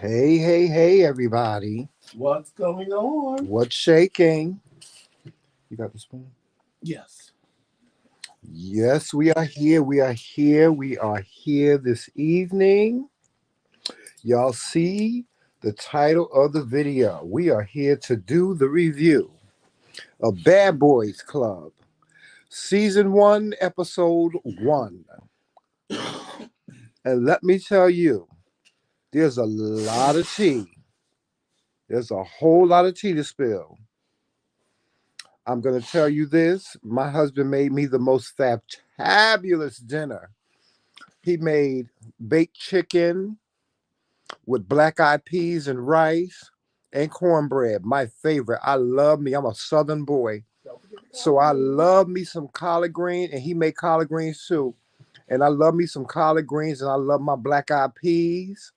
Hey, hey, hey, everybody. What's going on? What's shaking? You got the spoon? Yes. Yes, we are here. We are here. We are here this evening. Y'all see the title of the video. We are here to do the review of Bad Boys Club, Season 1, Episode 1. And let me tell you, there's a lot of tea. There's a whole lot of tea to spill. I'm going to tell you this. My husband made me the most fabulous dinner. He made baked chicken with black eyed peas and rice and cornbread. My favorite. I love me. I'm a southern boy. So I love me some collard green, and he made collard green soup. And I love me some collard greens, and I love my black eyed peas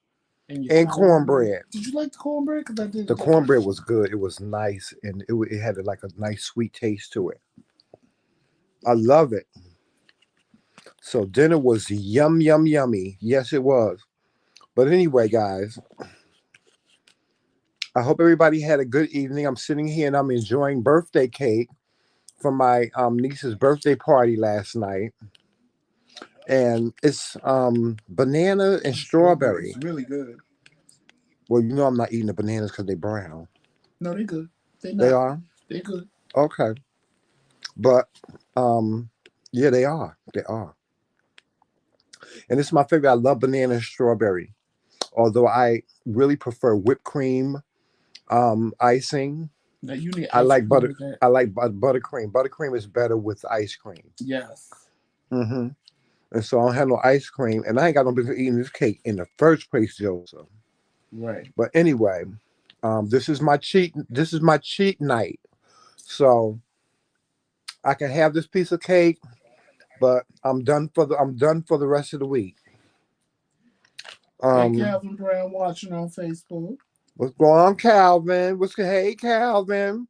and cornbread. Did you like the cornbread? Because I did. The cornbread was good. It was nice, and it had like a nice sweet taste to it. I love it. So dinner was yum, yum, yummy. Yes, it was. But anyway, guys, I hope everybody had a good evening. I'm sitting here and I'm enjoying birthday cake from my niece's birthday party last night. And it's banana and strawberry. It's really good. Well, you know I'm not eating the bananas because they're brown. No, they're good. They are? They're good. Okay. But yeah, they are. They are. And it's my favorite. I love banana and strawberry. Although I really prefer whipped cream icing. Now you need I ice like cream butter. with that. I like buttercream. Buttercream is better with ice cream. Yes. Mm-hmm. And so I don't have no ice cream, and I ain't got no business eating this cake in the first place, Joseph. Right. But anyway, this is my cheat. This is my cheat night, so I can have this piece of cake, but I'm done for the rest of the week. Hey, Calvin Brown watching on Facebook. What's going on, Calvin? Hey, Calvin?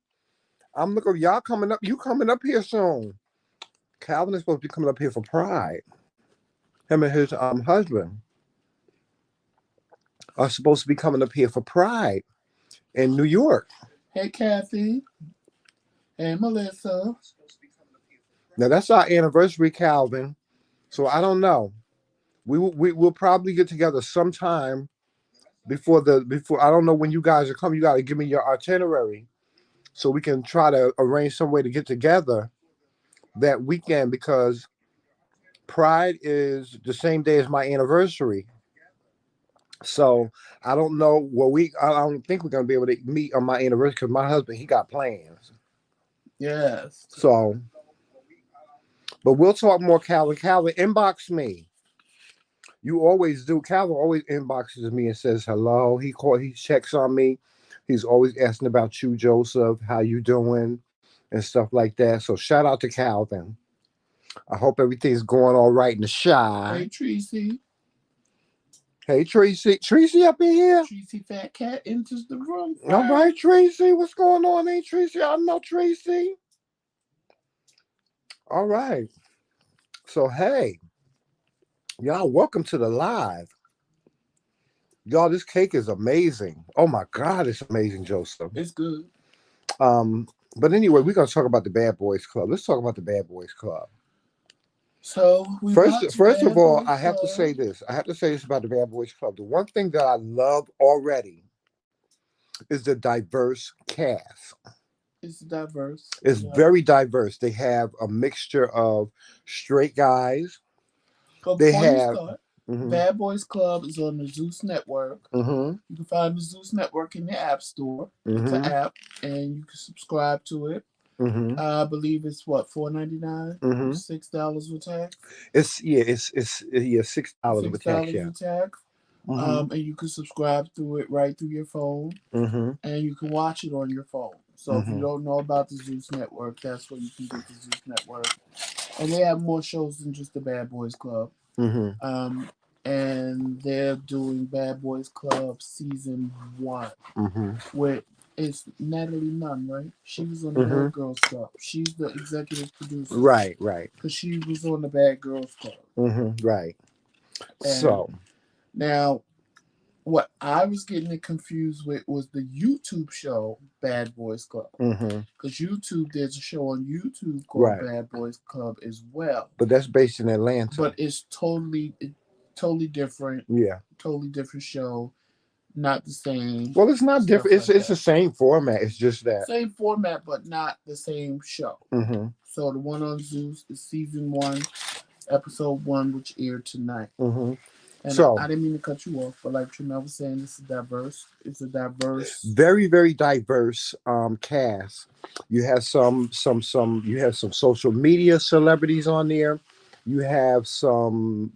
I'm looking. Y'all coming up. You coming up here soon? Calvin is supposed to be coming up here for Pride. Him and his husband are supposed to be coming up here for Pride in New York. Hey, Kathy. Hey, Melissa. Now that's our anniversary, Calvin. So I don't know. We'll probably get together sometime before. I don't know when you guys are coming. You got to give me your itinerary so we can try to arrange some way to get together that weekend because Pride is the same day as my anniversary. So I don't know. Well, I don't think we're gonna be able to meet on my anniversary because my husband he got plans. Yes. So, but we'll talk more. Calvin, inbox me. You always do. Calvin always inboxes me and says hello. He checks on me. He's always asking about you, Joseph. How you doing, and stuff like that. So shout out to Calvin. I hope everything's going all right in the shy. Hey, Tracy. Hey, Tracy. Tracy up in here? Tracy Fat Cat enters the room. All right, Tracy. What's going on? Hey, Tracy. I know Tracy. All right. So, hey, y'all, welcome to the live. Y'all, this cake is amazing. Oh, my God, it's amazing, Joseph. It's good. But anyway, we're going to talk about the Bad Boys Club. Let's talk about the Bad Boys Club. So first of all, I have to say this. I have to say this about the Bad Boys Club. The one thing that I love already is the diverse cast. It's diverse. It's very diverse. They have a mixture of straight guys. They have Bad Boys Club is on the Zeus Network. You can find the Zeus Network in the App Store. It's an app, and you can subscribe to it. I believe it's what $4.99, $6 with tax. It's $6 with tax. Yeah. With tax. And you can subscribe to it right through your phone, and you can watch it on your phone. So if you don't know about the Zeus Network, that's where you can get the Zeus Network. And they have more shows than just the Bad Boys Club. And they're doing Bad Boys Club Season 1 with it's Natalie Nunn, right? She was on the Bad Girls Club. She's the executive producer. Right. Because she was on the Bad Girls Club. Right. And now, what I was getting it confused with was the YouTube show Bad Boys Club. Because YouTube, there's a show on YouTube called Bad Boys Club as well. But that's based in Atlanta. But it's totally different. Yeah. Totally different show. Not the same. Well, it's not different. It's the same format. It's just that. Same format, but not the same show. So the one on Zeus is season 1, episode 1, which aired tonight. And so I didn't mean to cut you off, but like Trinell was saying, this is diverse. It's a diverse, very, very diverse cast. You have some you have some social media celebrities on there. You have some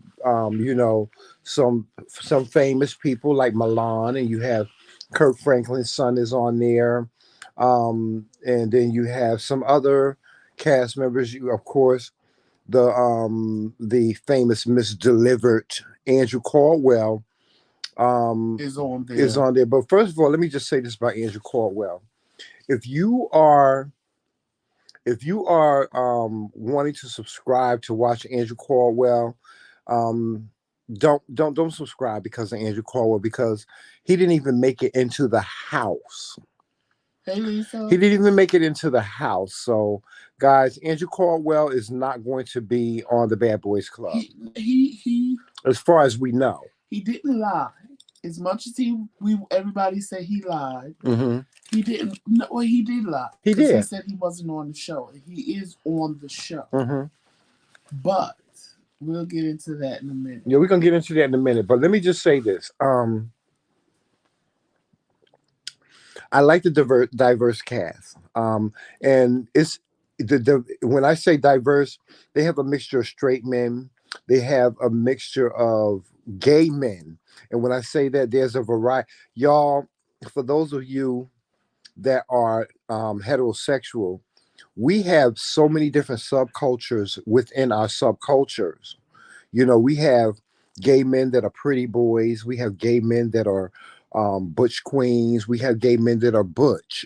some famous people like Milan, and you have Kirk Franklin's son is on there. And then you have some other cast members. You, of course, the famous Miss Delivered Andrew Caldwell is on there. But first of all, let me just say this about Andrew Caldwell. If you are wanting to subscribe to watch Andrew Caldwell, don't subscribe because of Andrew Caldwell, because he didn't even make it into the house. Hey, Lisa. He didn't even make it into the house. So, guys, Andrew Caldwell is not going to be on the Bad Boys Club. He as far as we know. He didn't lie. As much as everybody say he lied, he didn't. No, well, he did lie. He did. He said he wasn't on the show. He is on the show. But we'll get into that in a minute. Yeah, we're gonna get into that in a minute. But let me just say this. I like the diverse cast. And it's when I say diverse, they have a mixture of straight men. They have a mixture of gay men. And when I say that, there's a variety. Y'all, for those of you that are heterosexual, we have so many different subcultures within our subcultures. You know, we have gay men that are pretty boys. We have gay men that are butch queens. We have gay men that are butch.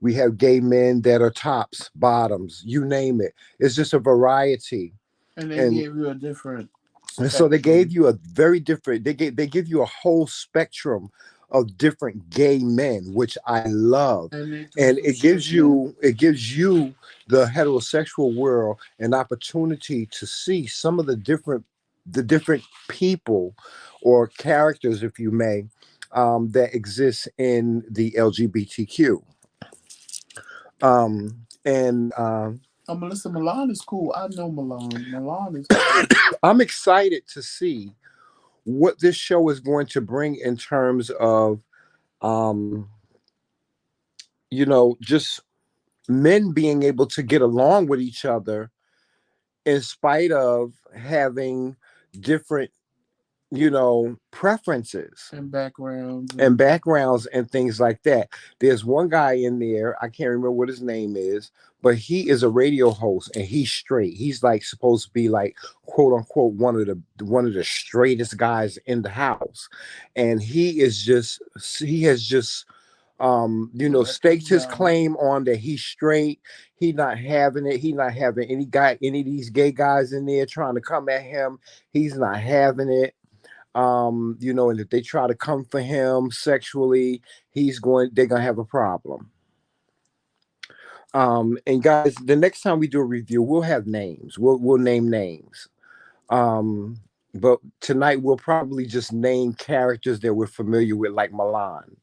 We have gay men that are tops, bottoms, you name it. It's just a variety. And they gave you a different spectrum. And so they gave you a very different, they give you a whole spectrum of different gay men, which I love. And it gives you the heterosexual world an opportunity to see some of the different people or characters, if you may, that exist in the LGBTQ. Melissa, Milan is cool. I know Milan. Milan is cool. I'm excited to see what this show is going to bring in terms of, just men being able to get along with each other in spite of having different, preferences and backgrounds and things like that. There's one guy in there, I can't remember what his name is, but he is a radio host and he's straight. He's like supposed to be like, quote unquote, one of the straightest guys in the house. And he has just staked his claim on that he's straight. He not having it. He not having any of these gay guys in there trying to come at him. He's not having it. And if they try to come for him sexually, they're gonna have a problem. And guys, the next time we do a review, we'll have names. We'll name names. But tonight we'll probably just name characters that we're familiar with, like Milan,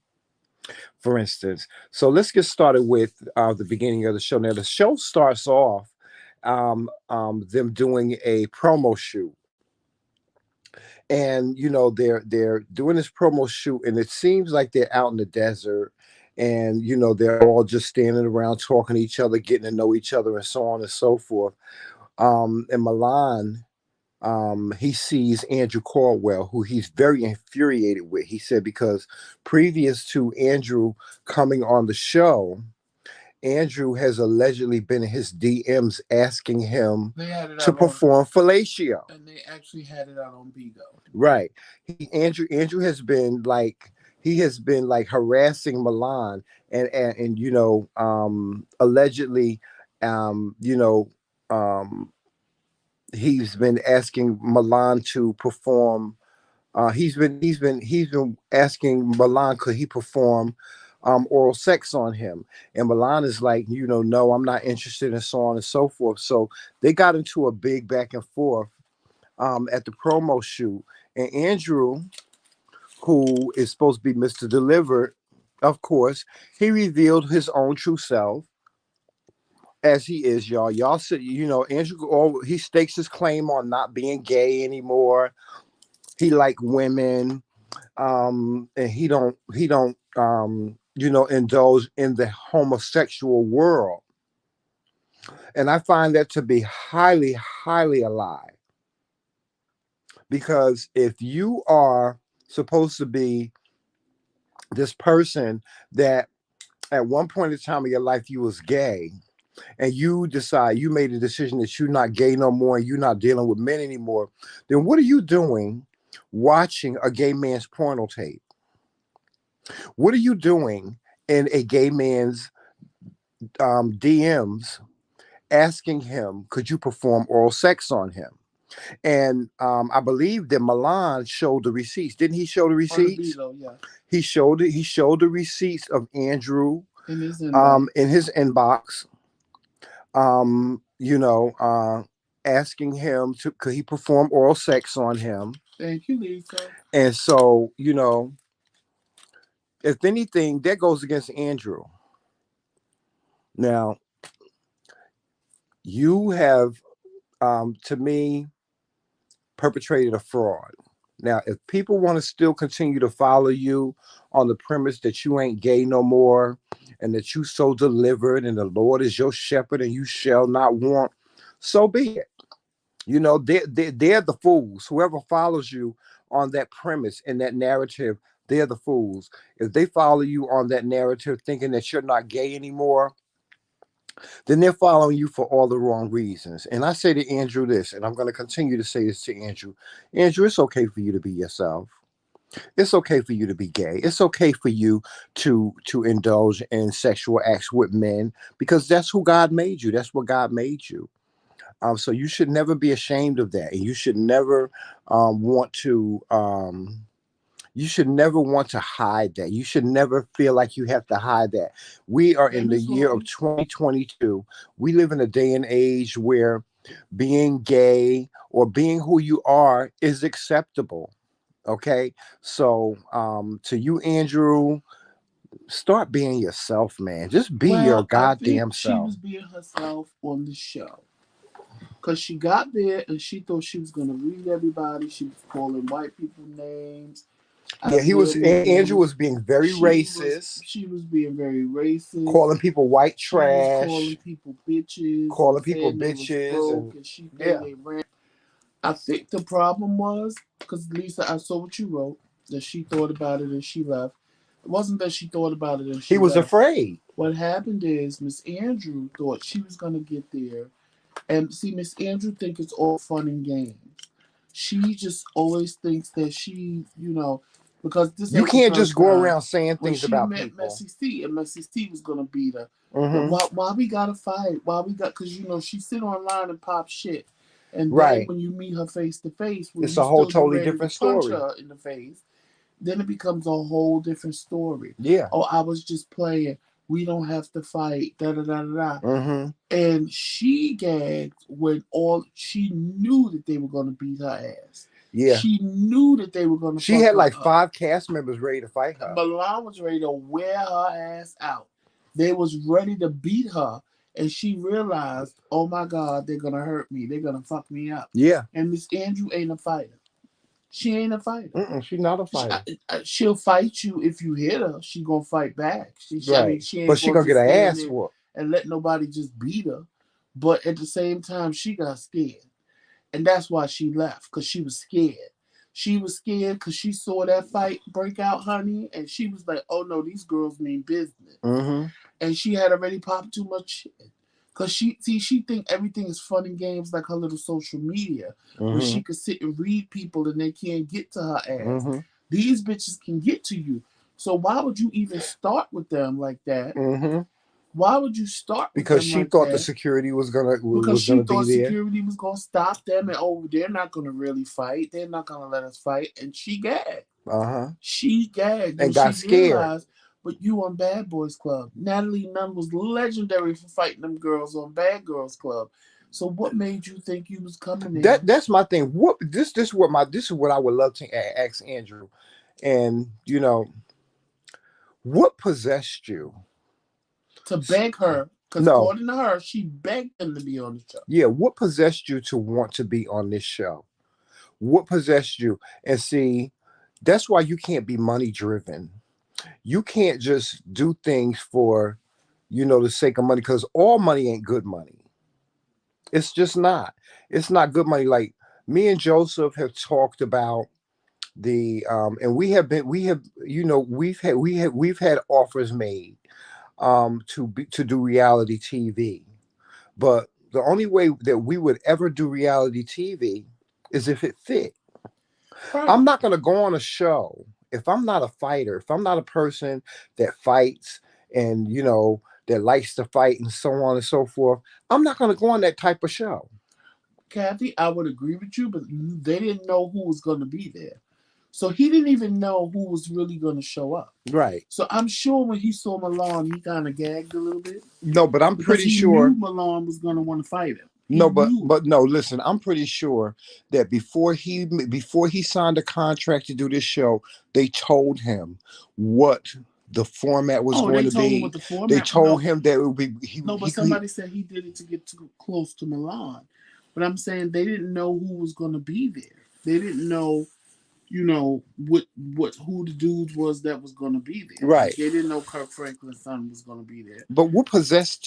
for instance. So let's get started with the beginning of the show. Now the show starts off them doing a promo shoot. And they're doing this promo shoot, and it seems like they're out in the desert, and they're all just standing around talking to each other, getting to know each other, and so on and so forth. And Milan, he sees Andrew Caldwell, who he's very infuriated with. He said because previous to Andrew coming on the show, Andrew has allegedly been in his DMs asking him to perform fellatio. And they actually had it out on Bigo. Right. Andrew has been like harassing Milan and allegedly he's been asking Milan to perform He's been asking Milan could he perform oral sex on him, and Milan is like, no, I'm not interested, and so on and so forth. So they got into a big back and forth at the promo shoot, and Andrew, who is supposed to be Mr. Delivered, of course, he revealed his own true self as he is, y'all. Y'all said, Andrew, he stakes his claim on not being gay anymore. He like women, and he don't indulge in the homosexual world. And I find that to be highly, highly a lie. Because if you are supposed to be this person that at one point in time of your life you was gay, and you made a decision that you're not gay no more and you're not dealing with men anymore, then what are you doing watching a gay man's porno tape? What are you doing in a gay man's DMs asking him, could you perform oral sex on him? And I believe that Milan showed the receipts. Didn't he show the receipts? Yeah. He showed it. He showed the receipts of Andrew in his inbox. In his inbox. Asking him could he perform oral sex on him. Thank you, Lisa. And so, if anything, that goes against Andrew. Now, you have, to me, perpetrated a fraud. Now, if people want to still continue to follow you on the premise that you ain't gay no more and that you so delivered and the Lord is your shepherd and you shall not want, so be it. They're the fools. Whoever follows you on that premise and that narrative, they're the fools. If they follow you on that narrative thinking that you're not gay anymore, then they're following you for all the wrong reasons. And I say to Andrew this, and I'm going to continue to say this to Andrew. Andrew, it's okay for you to be yourself. It's okay for you to be gay. It's okay for you to indulge in sexual acts with men because that's who God made you. That's what God made you. So you should never be ashamed of that, and you should never want to. You should never want to hide that. You should never feel like you have to hide that. We are in the year of 2022. We live in a day and age where being gay or being who you are is acceptable. Okay, so to you, Andrew, start being yourself, man. Just be your goddamn self. She was being herself on the show. Because she got there and she thought she was going to read everybody. She was calling white people names. Yeah, Andrew was being very racist. She was being very racist. Calling people white trash. Calling people bitches. Calling people bitches. And she paid their rent. I think the problem was, because Lisa, I saw what you wrote, that she thought about it and she left. It wasn't that she thought about it and she left. He was afraid. What happened is Miss Andrew thought she was going to get there. And see, Miss Andrew thinks it's all fun and games. She just always thinks that she, because this you can't just go around saying things about people. She met Messy C, and Messy C was gonna beat her. Mm-hmm. Why we gotta fight? Because she sit online and pop shit, and then when you meet her face to face, it's a whole totally different story. Punch her in the face, then it becomes a whole different story. Yeah. Oh, I was just playing. We don't have to fight. Da da da da. Mm-hmm. And she gagged when she knew that they were going to beat her ass. Yeah. She knew that they were going to. She had like 5 cast members ready to fight her. Milan was ready to wear her ass out. They was ready to beat her, and she realized, oh my God, they're gonna hurt me. They're gonna fuck me up. Yeah. And Miss Andrew ain't a fighter. She ain't a fighter. She's not a fighter. She'll fight you if you hit her. She gonna fight back. She ain't but she gonna get her ass whooped and let nobody just beat her. But at the same time, she got scared, and that's why she left, because she was scared. She was scared because she saw that fight break out, honey, and she was like, "Oh no, these girls mean business." Mm-hmm. And she had already popped too much shit. Because she think everything is fun and games like her little social media, where she could sit and read people and they can't get to her ass. Mm-hmm. These bitches can get to you. So why would you even start with them like that? Mm-hmm. Why would you start with Because them she like thought the that? security was gonna Because she be thought there. security was gonna stop them, and they're not gonna really fight. They're not gonna let us fight, and she gagged. She gagged And when got she scared. realized. But you on Bad Boys Club. Natalie Nunn was legendary for fighting them girls on Bad Girls Club. So what made you think you was coming there? That's my thing. This is what I would love to ask Andrew. And what possessed you to beg her? Because No. according to her, she begged him to be on the show. Yeah, what possessed you to want to be on this show? What possessed you? And see, that's why you can't be money driven. You can't just do things for, the sake of money, because all money ain't good money. It's just not. It's not good money. Like me and Joseph have talked about and we've had offers made to do reality TV. But the only way that we would ever do reality TV is if it fit. Right. I'm not going to go on a show if I'm not a fighter, if I'm not a person that fights and, that likes to fight and so on and so forth. I'm not going to go on that type of show. Kathy, I would agree with you, but they didn't know who was going to be there. So he didn't even know who was really going to show up. Right. So I'm sure when he saw Milan, he kind of gagged a little bit. No, but I'm pretty sure he knew Milan was going to want to fight him. But no, listen, I'm pretty sure that before he signed a contract to do this show, they told him what the format was going to be. They told him that it would be. Somebody said he did it to get too close to Milan. But I'm saying they didn't know who was going to be there. They didn't know, who the dude was that was going to be there. Right. Like, they didn't know Kirk Franklin's son was going to be there. But what possessed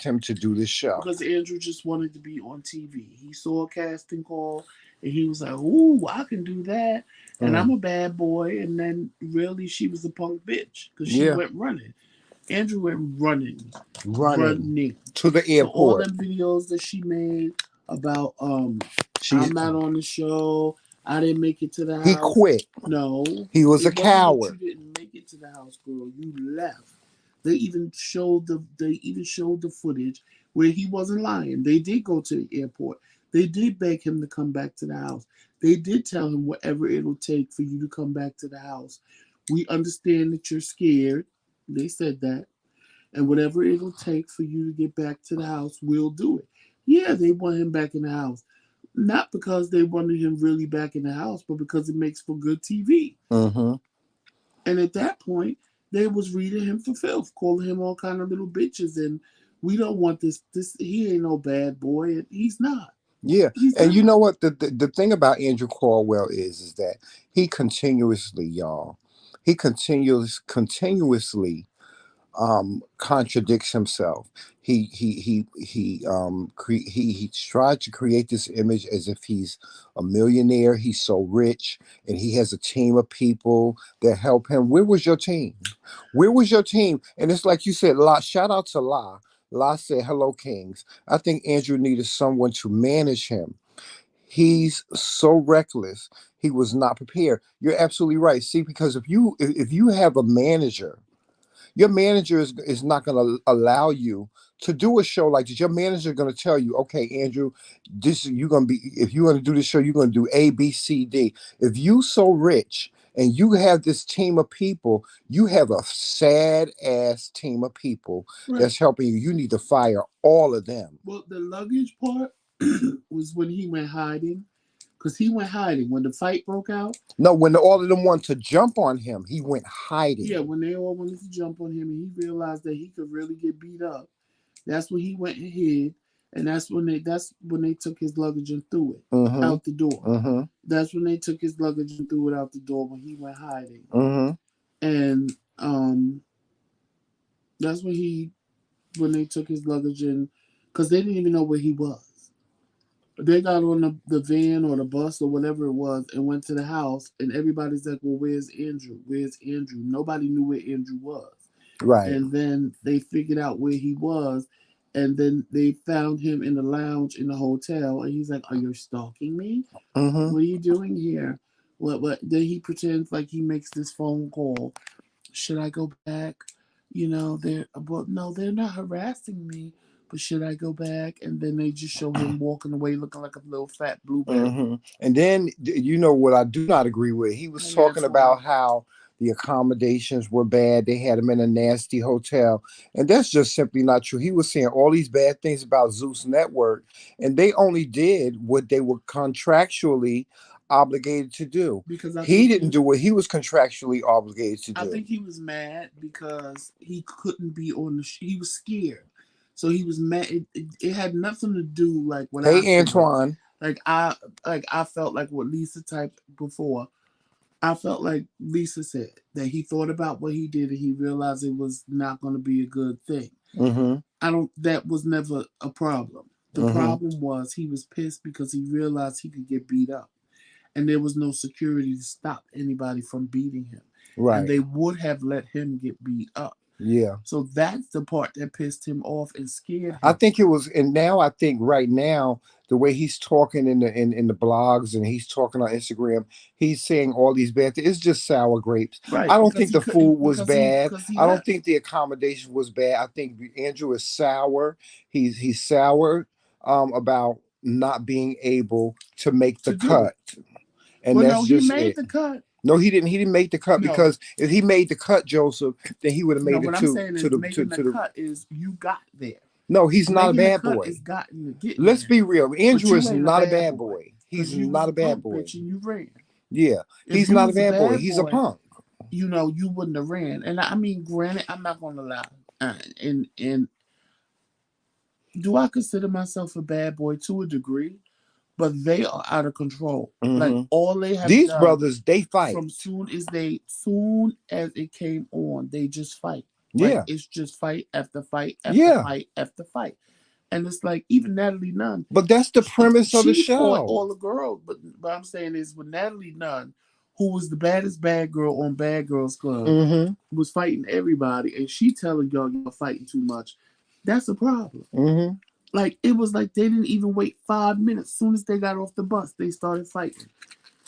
him to do this show? Because Andrew just wanted to be on TV. He saw a casting call and he was like, "Ooh, I can do that." And I'm a bad boy. And then really, she was a punk bitch because she went running. Andrew went running to the airport. So all them videos that she made about I'm not on the show. I didn't make it to the house. He quit. No, he was a coward. You didn't make it to the house, girl. You left. They even showed the footage where he wasn't lying. They did go to the airport. They did beg him to come back to the house. They did tell him whatever it'll take for you to come back to the house. We understand that you're scared. They said that. And whatever it'll take for you to get back to the house, we'll do it. Yeah, they want him back in the house. Not because they wanted him really back in the house, but because it makes for good TV. Mm-hmm. And at that point, they was reading him for filth, calling him all kind of little bitches. And we don't want this. He ain't no bad boy. He's not. Yeah. And you know what? The thing about Andrew Caldwell is that he continuously contradicts himself. He tried to create this image as if he's a millionaire. He's so rich, and he has a team of people that help him. Where was your team? Where was your team? And it's like you said, shout out to La. La said, "Hello, Kings. I think Andrew needed someone to manage him. He's so reckless. He was not prepared." You're absolutely right. See, because if you have a manager, your manager is not going to allow you to do a show like this. Your manager is going to tell you, "Okay, Andrew, if you're going to do this show, you're going to do A, B, C, D." If you so rich and you have this team of people, you have a sad ass team of people that's helping you. You need to fire all of them. Well, the luggage part was when he went hiding. Because he went hiding when the fight broke out. No, when all of them wanted to jump on him, he went hiding. Yeah, when they all wanted to jump on him and he realized that he could really get beat up, that's when he went and hid. And that's when they took his luggage and threw it out the door. Mm-hmm. That's when they took his luggage and threw it out the door when he went hiding. Mm-hmm. And that's when they took his luggage in, because they didn't even know where he was. They got on the van or the bus or whatever it was and went to the house, and everybody's like, "Well, where's Andrew? Where's Andrew?" Nobody knew where Andrew was. Right. And then they figured out where he was, and then they found him in the lounge in the hotel, and he's like, "Are you stalking me? Mm-hmm. What are you doing here?" What? Then he pretends like he makes this phone call. "Should I go back? they're not harassing me. But should I go back? And then they just show him walking away looking like a little fat blueberry. And then, what I do not agree with? He was talking about how the accommodations were bad. They had him in a nasty hotel. And that's just simply not true. He was saying all these bad things about Zeus Network, and they only did what they were contractually obligated to do. Because he didn't do what he was contractually obligated to do. I think he was mad because he couldn't be on the he was scared. So he was mad. It had nothing to do like when Antoine. Like I felt like what Lisa typed before. I felt like Lisa said that he thought about what he did and he realized it was not going to be a good thing. That was never a problem. The problem was he was pissed because he realized he could get beat up. And there was no security to stop anybody from beating him. Right. And they would have let him get beat up. Yeah. So that's the part that pissed him off and scared him. I think it was, and now I think right now the way he's talking in the blogs and he's talking on Instagram, he's saying all these bad things. It's just sour grapes. Right. I don't think the food was bad. I don't think the accommodation was bad. I think Andrew is sour. He's sour about not being able to make the cut. And that's he made the cut. No, he didn't. He didn't make the cut because if he made the cut, Joseph, then he would have made it to the cut is you got there. No, he's not a bad boy. Let's be real. Andrew is not a bad boy. He's not a bad boy. And you ran. Yeah, he's not a bad boy. He's a punk. You wouldn't have ran. And I mean, granted, I'm not going to lie. And do I consider myself a bad boy to a degree? But they are out of control. Like all they have these brothers, they fight. From soon as it came on, they just fight. Like, it's just fight after fight after fight after fight. And it's like even Natalie Nunn. But that's the premise of the show. All the girls, but I'm saying is with Natalie Nunn, who was the baddest bad girl on Bad Girls Club, was fighting everybody, and she telling y'all fighting too much. That's a problem. Like, it was like they didn't even wait 5 minutes. As soon as they got off the bus, they started fighting.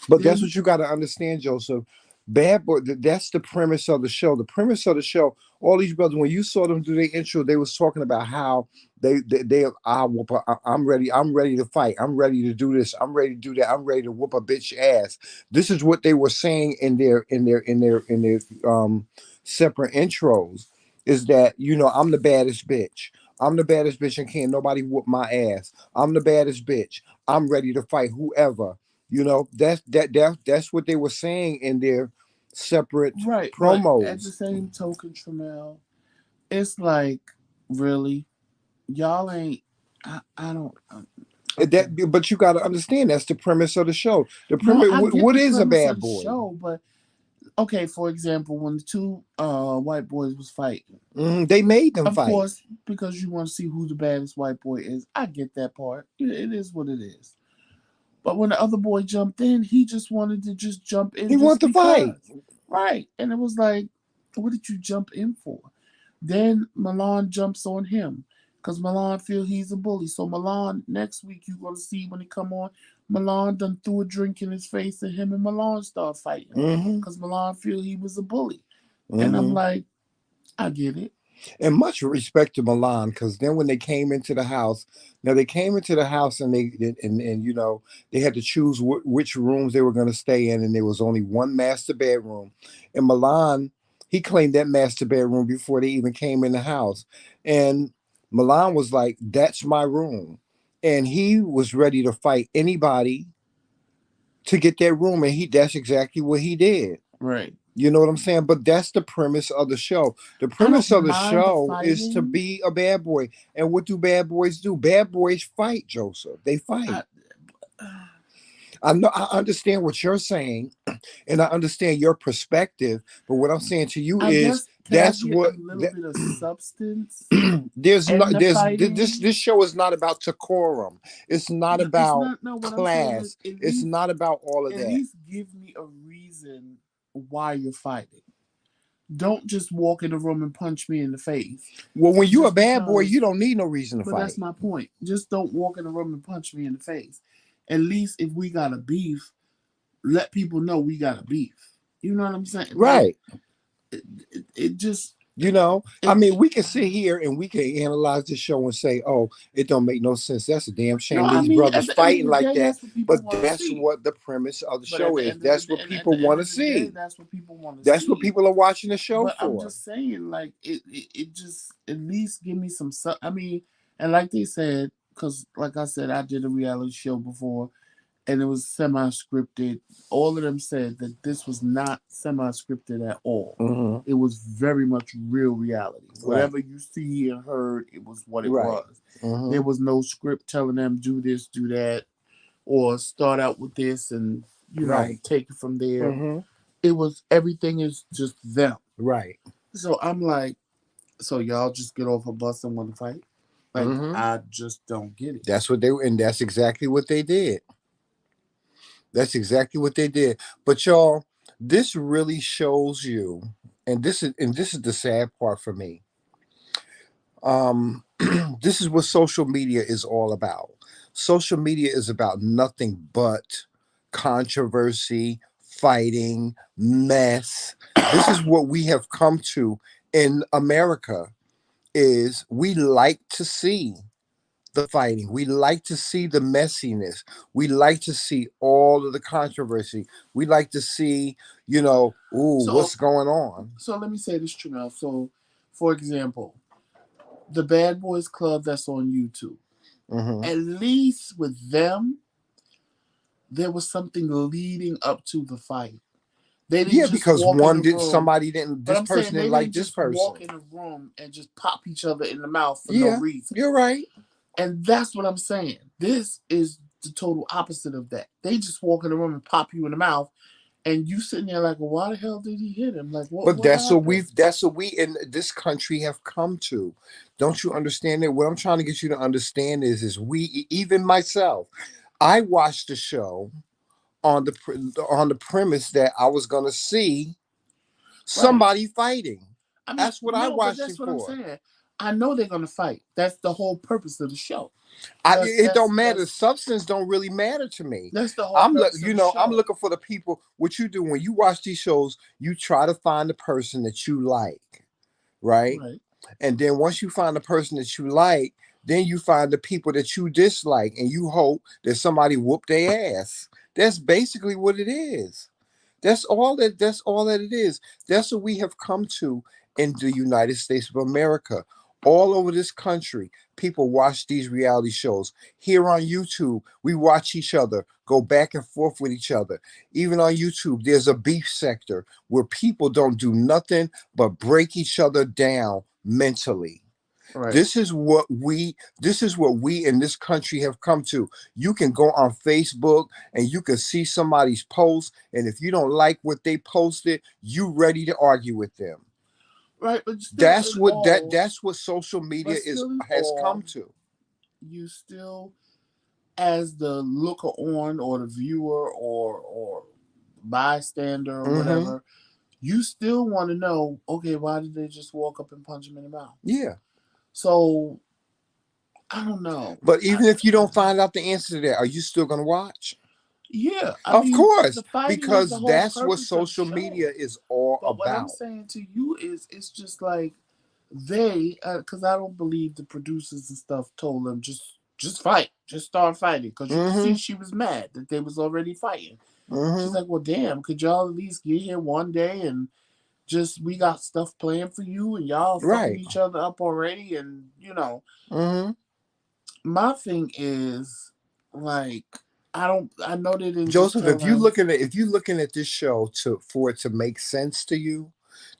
But that's what you got to understand, Joseph. Bad boy, that's the premise of the show. The premise of the show, all these brothers, when you saw them do their intro, they was talking about how I'm ready to fight. I'm ready to do this. I'm ready to do that. I'm ready to whoop a bitch ass. This is what they were saying in their separate intros, is that, I'm the baddest bitch. I'm the baddest bitch and can't nobody whoop my ass. I'm the baddest bitch. I'm ready to fight whoever. That's what they were saying in their separate promos. But at the same token, Tramel, it's like, really, y'all ain't. I don't. Okay. But you got to understand that's the premise of the show. The premise. What is a bad boy? Show, but. Okay, for example, when the two white boys was fighting, they made them fight. Of course, because you want to see who the baddest white boy is. I get that part. It is what it is. But when the other boy jumped in, he just wanted to jump in. He wanted to fight. Right. And it was like, what did you jump in for? Then Milan jumps on him because Milan feels he's a bully. So Milan, next week, you're going to see when he come on, Milan done threw a drink in his face and him and Milan start fighting because Milan feel he was a bully. And I'm like, I get it. And much respect to Milan, because then when they came into the house, and they had to choose which rooms they were going to stay in, and there was only one master bedroom. And Milan, he claimed that master bedroom before they even came in the house. And Milan was like, that's my room. And he was ready to fight anybody to get that room. And that's exactly what he did. Right. You know what I'm saying? But that's the premise of the show. The premise of the show is to be a bad boy. And what do bad boys do? Bad boys fight, Joseph. They fight. I understand what you're saying, and I understand your perspective. But what I'm saying to you is that's what a little bit of substance. This show is not about decorum. It's not about class. It's not about all of that. At least give me a reason why you're fighting. Don't just walk in the room and punch me in the face. Well, when you're a bad boy, you don't need no reason to fight. But that's my point. Just don't walk in the room and punch me in the face. At least if we got a beef, let people know we got a beef. You know what I'm saying? Right. It just You know, I mean, we can sit here and we can analyze the show and say, "Oh, it don't make no sense. That's a damn No, shame. I These mean, at brothers the end of fighting the like day, that." that's what people But want to that's see. what the premise of the But at show the is. end of the That's day, what and at people the end want to of the day, see. that's what people want to That's see. what people are watching the show But I'm for. just saying, like, it just at least give me some. I mean, and like they said, because like I said, I did a reality show before, and it was semi-scripted. All of them said that this was not semi-scripted at all. Mm-hmm. It was very much real reality. Right. Whatever you see and heard, it was what it Right. was. Mm-hmm. There was no script telling them do this, do that, or start out with this and Right. take it from there. Mm-hmm. It was everything is just them. Right. So I'm like, so y'all just get off a bus and want to fight? Like, Mm-hmm. I just don't get it. That's what they and that's exactly what they did. That's exactly what they did. But y'all, this really shows you, and this is the sad part for me. This is what social media is all about. Social media is about nothing but controversy, fighting, mess. This is what we have come to in America is we like to see the fighting. We like to see the messiness. We like to see all of the controversy. We like to see, ooh, So, what's going on? so let me say this true now. So, for example, the Bad Boys Club that's on YouTube. Mm-hmm. At least with them, there was something leading up to the fight. They didn't Yeah, just because walk in one the did room. somebody didn't But this I'm saying person they didn't like didn't this just person. walk in a room and just pop each other in the mouth for no Yeah, reason. you're right. And that's what I'm saying. This is the total opposite of that. They just walk in the room and pop you in the mouth, and you sitting there like, well, why the hell did he hit him? Like, what? But What happened? that's what we in this country have come to. Don't you understand it? What I'm trying to get you to understand is we, even myself, I watched the show on the premise that I was going to see Right. somebody fighting. I mean, That's what I no, but watched it that's what I'm for. saying. I know they're gonna fight. That's the whole purpose of the show. It don't matter. Substance don't really matter to me. That's the whole purpose of the I'm show. looking for the people. What you do when you watch these shows, you try to find the person that you like, right? Right. And then once you find the person that you like, then you find the people that you dislike, and you hope that somebody whoop their ass. That's basically what it is. That's all that it is. That's what we have come to in the United States of America. All over this country, people watch these reality shows. Here on YouTube, we watch each other go back and forth with each other. Even on YouTube, there's a beef sector where people don't do nothing but break each other down mentally. Right. This is what we in this country have come to. You can go on Facebook and you can see somebody's post, and if you don't like what they posted, you ready to argue with them. Right, but still That's in what that all, that's what social media but is still in has come all, to. you still, as the looker on or the viewer or bystander or Mm-hmm. whatever, you still want to know, okay, why did they just walk up and punch him in the mouth? Yeah. So I don't know. But even if you don't find out the answer to that, are you still gonna watch? Yeah, I Of mean, course, the fighting is the because whole that's what purpose of the social show. media is all But what I'm about. saying to you is, it's just like they, because I don't believe the producers and stuff told them just fight, just start fighting, because you can see Mm-hmm. she was mad that they was already fighting. She's Mm-hmm. like, well, damn, could y'all at least get here one day and just we got stuff planned for you and y'all fucking Right. each other up already, and Mm-hmm. my thing is like I know they didn't just Joseph, tell them. if you looking at this show for it to make sense to you,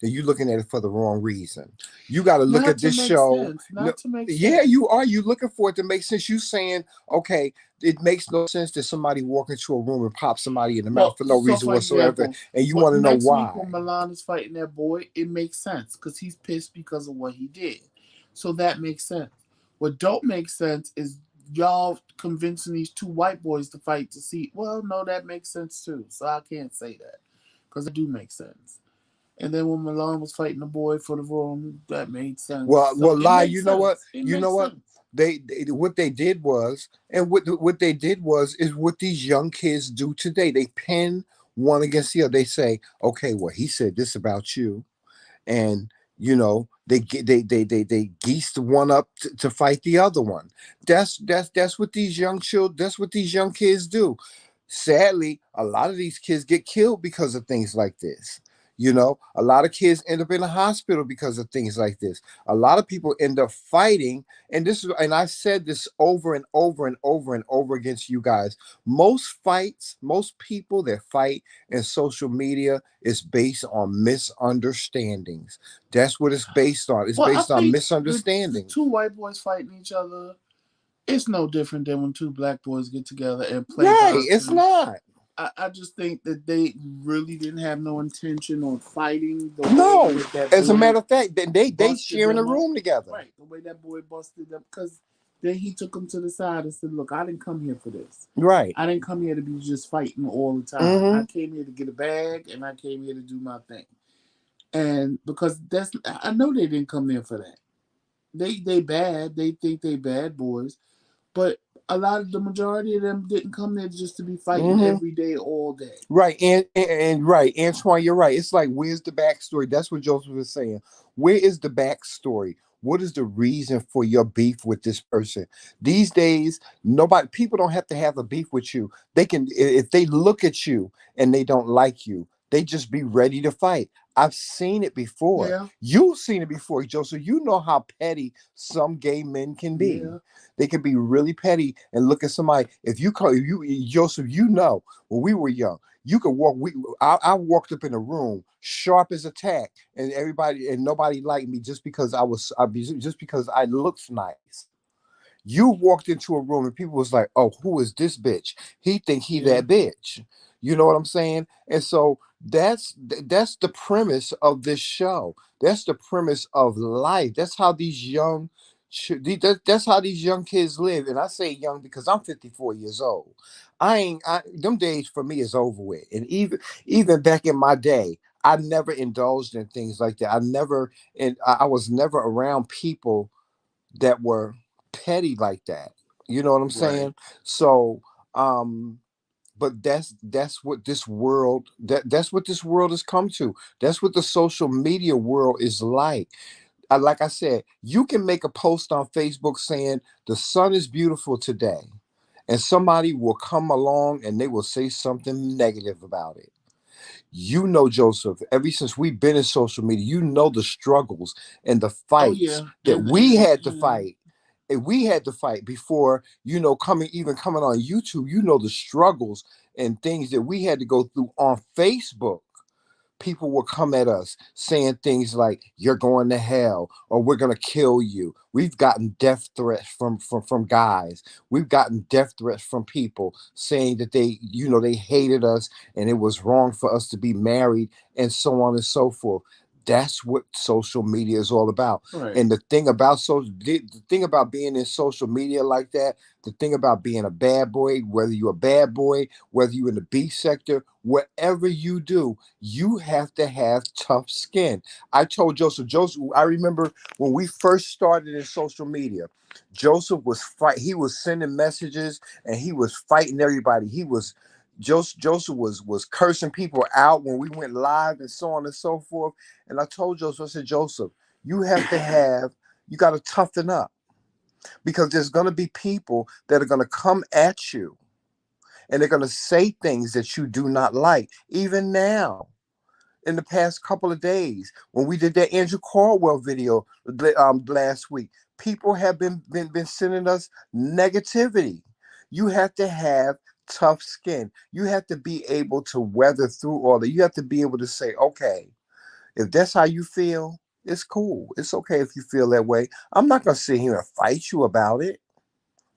then you're looking at it for the wrong reason. You got to look Not at to this make show. sense. No, Not to make yeah, sense. you are. You looking for it to make sense. You saying, okay, it makes no sense that somebody walk into a room and pop somebody in the mouth Well, for no so reason for whatsoever, example, and you what want to know next week when why. Milan is fighting that boy, it makes sense because he's pissed because of what he did. So that makes sense. What don't make sense is y'all convincing these two white boys to fight to see. Well, no, that makes sense too. So I can't say that because it do make sense. And then when Milan was fighting the boy for the room, that made sense. So it Lie. makes You know what? sense. It You know makes what? sense. They what they did was, and what they did was, is what these young kids do today. They pin one against the other. They say, okay, well, he said this about you, and They geese the one up to fight the other one. That's what these young children. That's what these young kids do. Sadly, a lot of these kids get killed because of things like this. A lot of kids end up in the hospital because of things like this. A lot of people end up fighting, and I said this over and over and over and over against you guys. Most people that fight in social media is based on misunderstandings. That's what it's based on. It's Well, I based on think the misunderstandings. two white boys fighting each other, it's no different than when two black boys get together and play Right. It's boxing. not. I just think that they really didn't have no intention on fighting the No. way that As a boy matter of fact, they busted sharing a them up. room together. Right, the way that boy busted them, because then he took him to the side and said, "Look, I didn't come here for this. Right. I didn't come here to be just fighting all the time. I Mm-hmm. came here to get a bag, and I came here to do my thing." And because I know they didn't come there for that. They bad. They think they bad boys, but the majority of them didn't come there just to be fighting Mm-hmm. every day, all day. Right, and right, Antoine, you're right. It's like, where's the backstory? That's what Joseph was saying. Where is the backstory? What is the reason for your beef with this person? These days, people don't have to have a beef with you. They can, if they look at you and they don't like you, they just be ready to fight. I've seen it before. Yeah, You've seen it before, Joseph. You know how petty some gay men can be. yeah, They can be really petty and look at somebody. If you call you Joseph, when we were young. You could walk. I walked up in a room sharp as a tack, and nobody liked me just because just because I looked nice. You walked into a room and people was like, "Oh, who is this bitch? He think he yeah. that bitch." You know what I'm saying? And so that's the premise of this show. That's the premise of life. That's how these that's how these young kids live. And I say young because I'm 54 years old. Them days for me is over with. And even back in my day, I never indulged in things like that. I was never around people that were petty like that. You know what I'm Right, saying? So, um, but that's what this world that's what this world has come to. That's what the social media world is like. Like I said, you can make a post on Facebook saying the sun is beautiful today, and somebody will come along and they will say something negative about it. Joseph, ever since we've been in social media, the struggles and the oh fights yeah, that and we and had to and fight. And we had to fight before, coming on YouTube, the struggles and things that we had to go through on Facebook. People will come at us saying things like "you're going to hell" or "we're going to kill you." We've gotten death threats from guys. We've gotten death threats from people saying that they hated us and it was wrong for us to be married and so on and so forth. That's what social media is all about. right, And the thing about being in social media like that, the thing about being a bad boy, whether you're a bad boy, whether you're in the B sector, whatever you do, you have to have tough skin. I told Joseph, I remember when we first started in social media, he was sending messages and he was fighting everybody. Joseph was cursing people out when we went live and so on and so forth. And I told Joseph, I said, Joseph, you have to you got to toughen up because there's going to be people that are going to come at you and they're going to say things that you do not like. Even now, in the past couple of days, when we did that Andrew Caldwell video last week, people have been sending us negativity. You have to have tough skin. You have to be able to weather through all that. You have to be able to say, okay, if that's how you feel, it's cool. It's okay if you feel that way. I'm not going to sit here and fight you about it.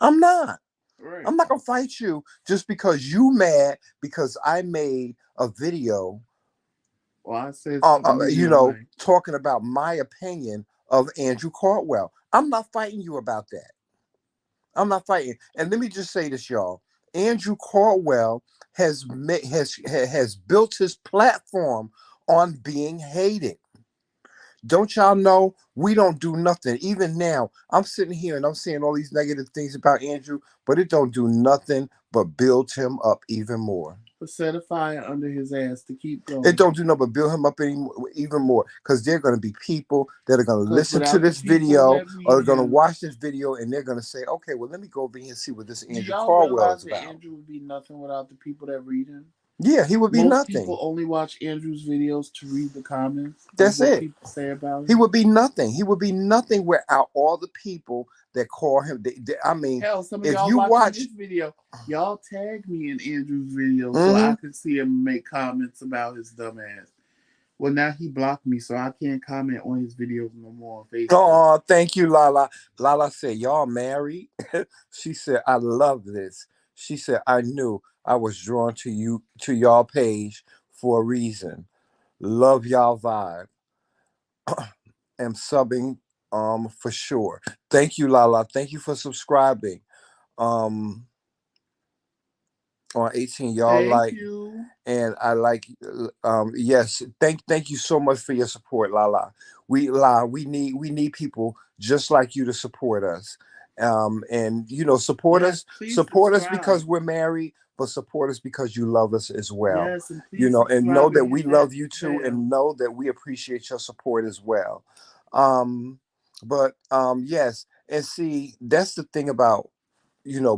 I'm not. right. I'm not gonna fight you just because you mad because I made a video, Well, I said something you didn't like. talking about my opinion of Andrew Caldwell. I'm not fighting you about that. I'm not fighting. And let me just say this, y'all. Andrew Caldwell has built his platform on being hated. Don't y'all know we don't do nothing? Even now, I'm sitting here and I'm saying all these negative things about Andrew, but it don't do nothing but build him up even more. but set a fire under his ass to keep going. It don't do no but build him up even more, because there are going to be people that are going to listen to this video or are going to watch this video, and they're going to say, okay, well, let me go over here and see what this Andrew Caldwell is about. That Andrew would be nothing without the people that read him? Yeah, he would be Most nothing. People only watch Andrew's videos to read the comments. That's it. People say about him. He would be nothing. He would be nothing without all the people that call him. I mean, hell, some of if y'all you watch this video, y'all tag me in Andrew's video so I can see him make comments about his dumb ass. Well, now he blocked me, so I can't comment on his videos no more on Facebook. Oh, thank you, Lala. Lala said, y'all married? She said, I love this. She said, I knew I was drawn to y'all page for a reason. Love y'all vibe. Am subbing for sure. Thank you, Lala. Thank you for subscribing. On 18, y'all thank you. And I like yes, thank you so much for your support, Lala. We need people just like you to support us. And support us because we're married, but support us because you love us as well. Yes, and know that we love you too, and know that we appreciate your support as well. Yes, and see, that's the thing about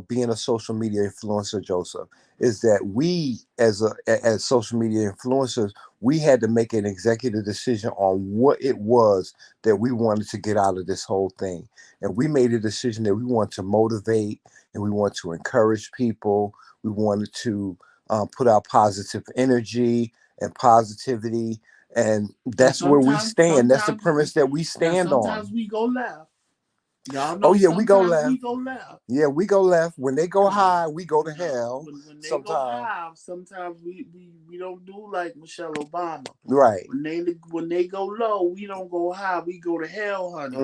being a social media influencer, Joseph, is that we as social media influencers, we had to make an executive decision on what it was that we wanted to get out of this whole thing. And we made a decision that we want to motivate and we want to encourage people. We wanted to put out positive energy and positivity. And that's where we stand. That's the premise that we stand on. Sometimes we go left. Y'all know we go left. We go left. Yeah, we go left. When they go high, we go to hell. When they go high, sometimes we don't do like Michelle Obama. Right. When they go low, we don't go high. We go to hell, honey,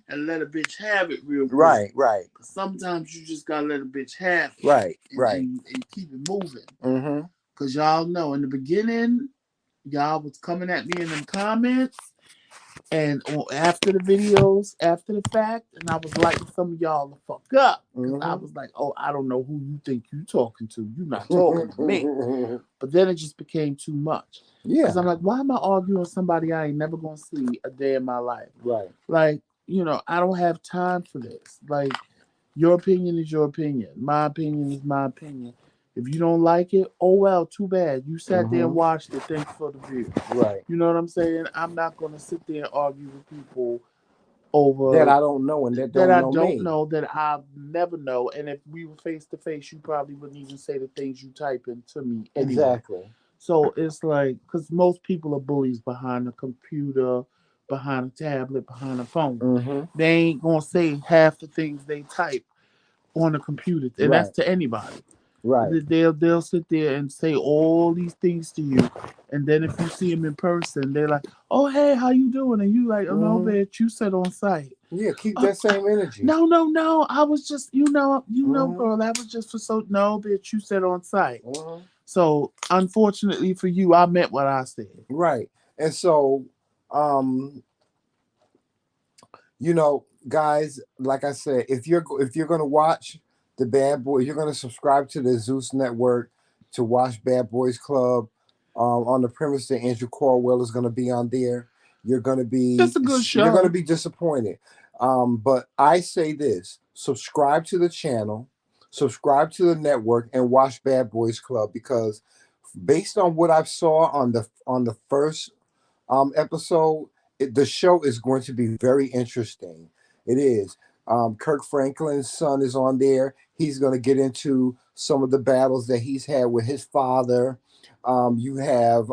and let a bitch have it real quick. Right. Sometimes you just gotta let a bitch have it. Right. And keep it moving. Cause y'all know in the beginning, y'all was coming at me in them comments. And after the videos, after the fact, and I was lighting some of y'all the fuck up. I was like, oh, I don't know who you think you talking to. You're not talking to me. But then it just became too much. Yeah. Because I'm like, why am I arguing with somebody I ain't never going to see a day in my life? Right. Like, I don't have time for this. Like, your opinion is your opinion. My opinion is my opinion. If you don't like it, oh well, too bad. You sat there and watched it. Thanks for the view. Right. You know what I'm saying? I'm not going to sit there and argue with people over that I don't know and that don't know that I never know. And if we were face to face, you probably wouldn't even say the things you type into me. Anyway. Exactly. So it's like, because most people are bullies behind a computer, behind a tablet, behind a phone. They ain't going to say half the things they type on a computer, and that's to anybody. Right. They'll sit there and say all these things to you, and then if you see them in person, they're like, "Oh, hey, how you doing?" And you like, "Oh no, bitch, you said on site." Yeah, keep that same energy. No. I was just, girl, that was just for no, bitch, you said on site. So unfortunately for you, I meant what I said. Right, and so, guys, like I said, if you're gonna watch the Bad Boy, you're gonna subscribe to the Zeus Network to watch Bad Boys Club. On the premise that Andrew Caldwell is gonna be on there, you're gonna be that's a good show. You're gonna be disappointed. But I say this: subscribe to the channel, subscribe to the network, and watch Bad Boys Club, because based on what I saw on the first episode, the show is going to be very interesting. It is. Kirk Franklin's son is on there. He's going to get into some of the battles that he's had with his father. You have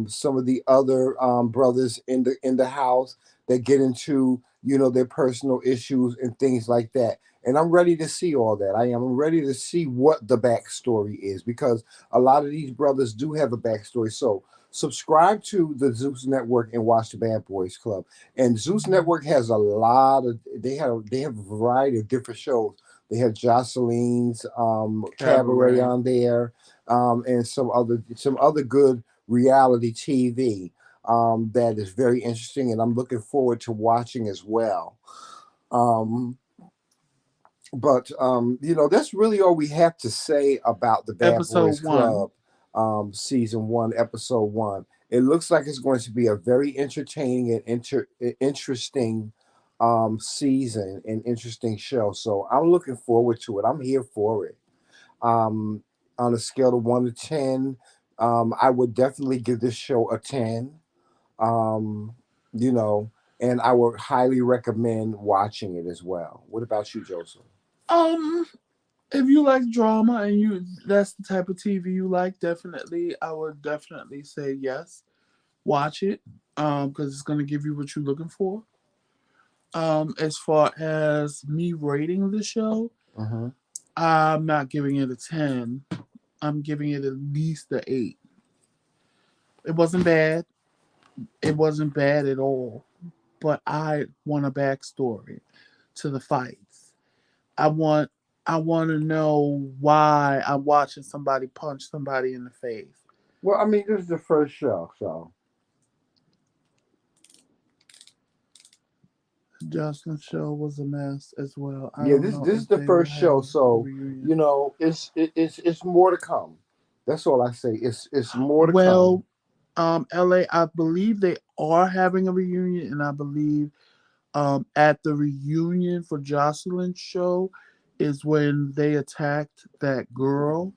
some of the other brothers in the house that get into their personal issues and things like that. And I'm ready to see all that. I am ready to see what the backstory is, because a lot of these brothers do have a backstory. So subscribe to the Zeus Network and watch the Bad Boys Club. And Zeus Network has a lot of they have a variety of different shows. They have Jocelyn's Cabaret on there, and some other good reality TV that is very interesting, and I'm looking forward to watching as well. But that's really all we have to say about the Bad Boys Club. season one, episode one. It looks like it's going to be a very entertaining and interesting season and interesting show. So I'm looking forward to it. I'm here for it. Um, on a scale of 1 to 10, I would definitely give this show a 10. Um, you know, and I would highly recommend watching it as well. What about you, Joseph? Um, if you like drama and that's the type of TV you like, definitely, I would definitely say yes, watch it. Because it's gonna give you what you're looking for. As far as me rating the show, Mm-hmm. I'm not giving it a 10. I'm giving it at least a 8. It wasn't bad. It wasn't bad at all. But I want a backstory to the fights. I want I want to know why I'm watching somebody punch somebody in the face. Well, I mean, this is the first show, so Justin's show was a mess as well. I yeah, don't this know this is if the they will first show, have a so reunion. you know, it's more to come. That's all I say. It's more to come. Well, LA, I believe they are having a reunion, and I believe at the reunion for Jocelyn's show is when they attacked that girl.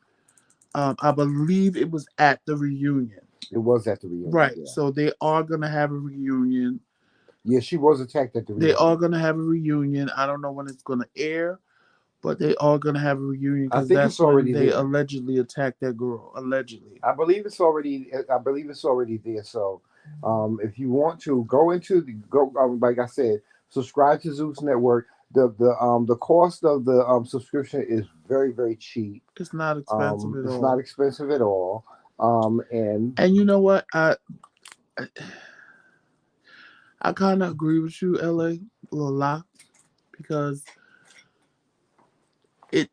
I believe it was at the reunion. It was at the reunion, Right. yeah. So they are gonna have a reunion. Yeah, she was attacked at the They are reunion. gonna have a reunion. I don't know when it's gonna air, but they are gonna have a reunion I because think it's that's when already they there. allegedly attacked that girl. Allegedly. I believe it's already there. So, if you want to go into the go, like I said, subscribe to Zeus Network. The cost of the subscription is very cheap. It's not expensive at It's not all. expensive at all. And And you know what? I kind of agree with you, LA, a lot because it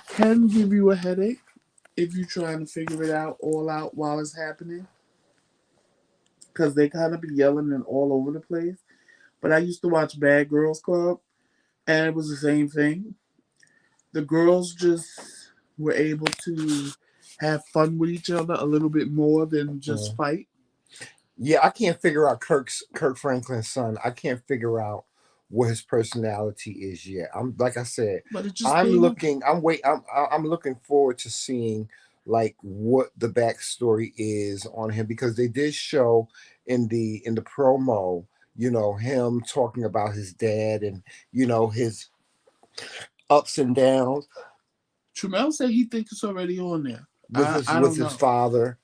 can give you a headache if you're trying to figure it out all out while it's happening because they kind of be yelling and all over the place. But I used to watch Bad Girls Club, and it was the same thing. The girls just were able to have fun with each other a little bit more than just mhm. fight. Yeah, I can't figure out Kirk Franklin's son. I can't figure out what his personality is yet. I'm like I said, But it just I'm being a looking. I'm looking forward to seeing like what the backstory is on him because they did show in the promo, you know, him talking about his dad and you know his ups and downs Tremel said he thinks it's already on there. I with don't his know. father.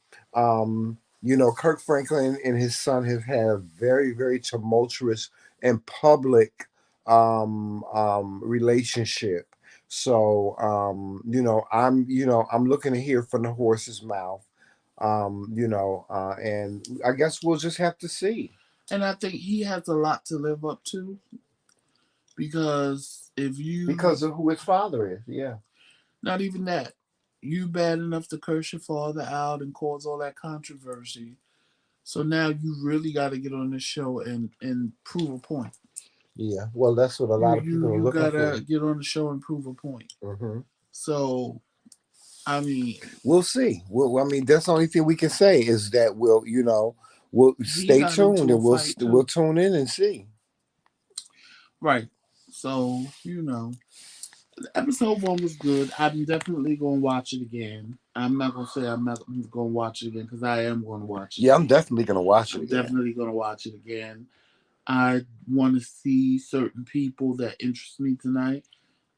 You know, Kirk Franklin and his son have had a very tumultuous and public relationship. So you know I'm looking to hear from the horse's mouth. And I guess we'll just have to see And I think he has a lot to live up to because if you, because of who his father is. Yeah. not even that, you bad enough to curse your father out and cause all that controversy. So now you really got to get on this show and prove a point. Yeah. Well, that's what a You lot of you people are you looking for. gotta get on the show and prove a point. Hmm. So I mean, We'll see. I mean, that's the only thing we can say is that we'll he stay got tuned into a and fight we'll too, tune in and see. right? So episode one was good. I'm definitely gonna watch it again. I'm not gonna say I'm not gonna watch it again because I am gonna watch it Yeah, I'm again. definitely gonna watch it I'm again. definitely gonna watch it again. I want to see certain people that interest me tonight.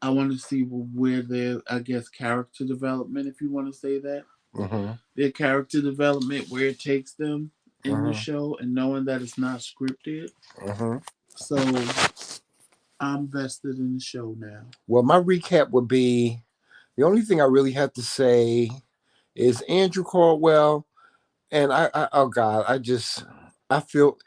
I want to see where their, I guess, character development, if you want to say that, Hmm. their character development, where it takes them in the Hmm. show, and knowing that it's not scripted. Hmm. So I'm vested in the show now. Well, my recap would be the only thing I really have to say is Andrew Caldwell. And oh God, I feel,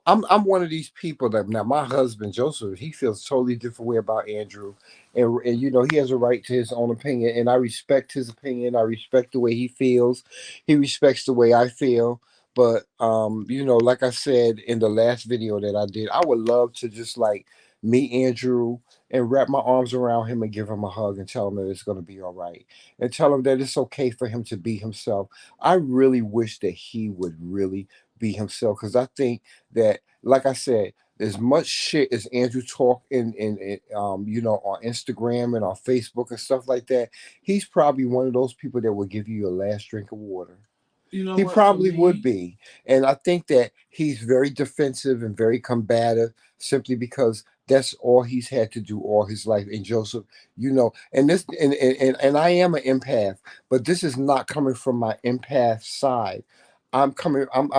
I'm one of these people that now my husband Joseph, he feels totally different way about Andrew, and he has a right to his own opinion, and I respect his opinion. I respect the way he feels. He respects the way I feel. But like I said in the last video that I did, I would love to just like meet Andrew and wrap my arms around him and give him a hug and tell him that it's going to be all right and tell him that it's okay for him to be himself. I really wish that he would really be himself because I think that, like I said, as much shit as Andrew talk on Instagram and on Facebook and stuff like that, he's probably one of those people that will give you your last drink of water. You know He what? For probably would me, be. And I think that he's very defensive and very combative simply because that's all he's had to do all his life. And Joseph, and this and I am an empath, but this is not coming from my empath side. I'm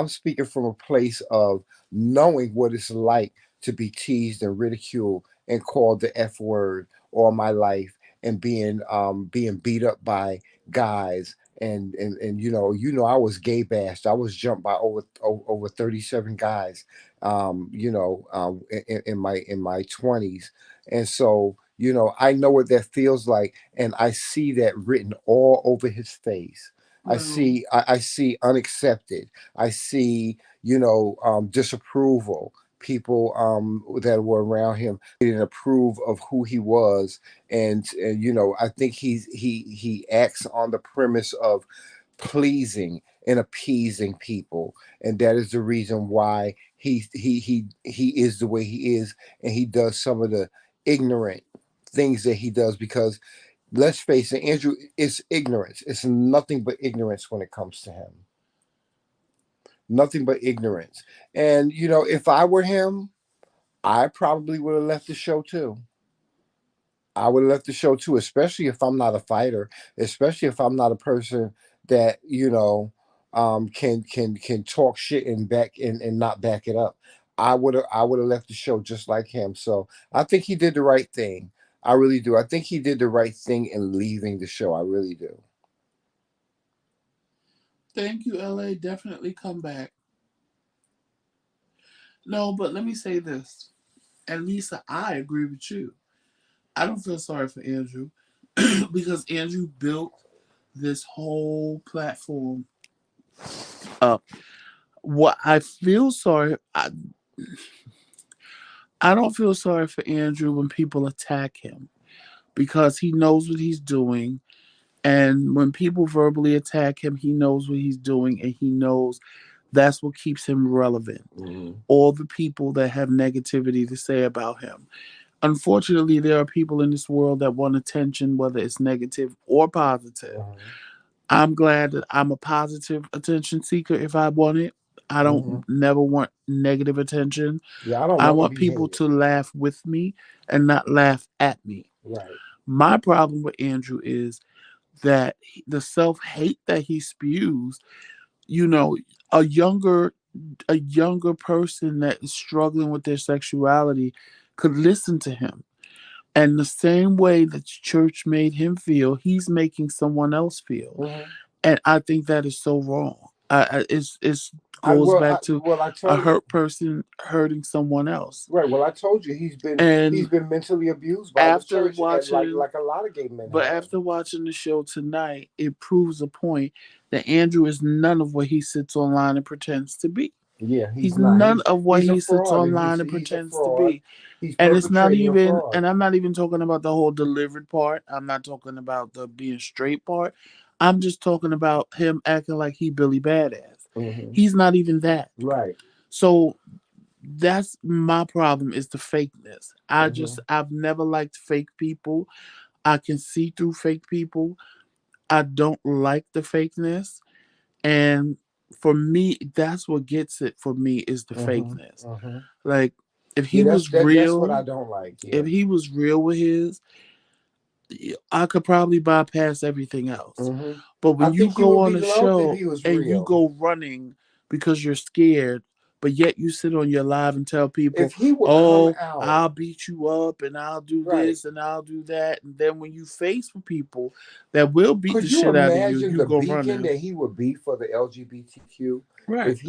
speaking from a place of knowing what it's like to be teased and ridiculed and called the F word all my life and being beat up by guys and I was gay bashed. I was jumped by over 37 guys in my 20s. And so I know what that feels like, and I see that written all over his face. I well, see I see unaccepted. I see disapproval. People that were around him didn't approve of who he was, and I think he acts on the premise of pleasing and appeasing people, and that is the reason why he is the way he is, and he does some of the ignorant things that he does because let's face it, Andrew, it's ignorance. It's nothing but ignorance when it comes to him. Nothing but ignorance. And if I were him, I probably would have left the show too. I would have left the show too, especially if I'm not a fighter, especially if I'm not a person that can talk shit and not back it up. I would have left the show just like him. So I think he did the right thing. I really do. I think he did the right thing in leaving the show. I really do. thank you, LA. Definitely come back. No, but let me say this. And Lisa, I agree with you. I don't feel sorry for Andrew because Andrew built this whole platform up. What I feel sorry, I don't feel sorry for Andrew when people attack him because he knows what he's doing. And when people verbally attack him, he knows what he's doing and he knows that's what keeps him relevant. Hmm. All the people that have negativity to say about him. Unfortunately, there are people in this world that want attention, whether it's negative or positive. Hmm. I'm glad that I'm a positive attention seeker if I want it. I Hmm. don't never want negative attention. Yeah, I don't I want to want be people hated. to laugh with me and not laugh at me. Right. My problem with Andrew is that the self hate that he spews, you know, a younger a younger person that is struggling with their sexuality could listen to him. And the same way that church made him feel, he's making someone else feel. Hmm. And I think that is so wrong. It's I goes well, back to I a told you. hurt person hurting someone else. Right. Well, I told you he's And been mentally abused by the after church, and like watching, like a lot of gay men but have. after watching the show tonight, it proves a point that Andrew is none of what he sits online and pretends to be. Yeah, he's He's not. none of what He's a he sits fraud, and online and he's a pretends to fraud. be. He's And it's not perpetrating a even, fraud. and I'm not even talking about the whole delivered part. I'm not talking about the being straight part. I'm just talking about him acting like he Billy Badass. Hmm. He's not even that. Right. So that's my problem is the fakeness. Hmm. I've never liked fake people. I can see through fake people. I don't like the fakeness. And for me, that's what gets it for me is the Hmm. fakeness. Hmm. Like if Yeah, he was that's what I real, don't like. if Yeah. he was real with his, I could probably bypass everything else. Hmm. But I when you think he go would on be a loved if show he was and you real. go running because you're scared, but yet you sit on your live and tell people, If he would come "Oh, out, I'll beat you up and I'll do right? this and I'll do that," and then when you face with people that will beat the Could you shit out of you, imagine you the go beacon running. that he would be for the LGBTQ Right. if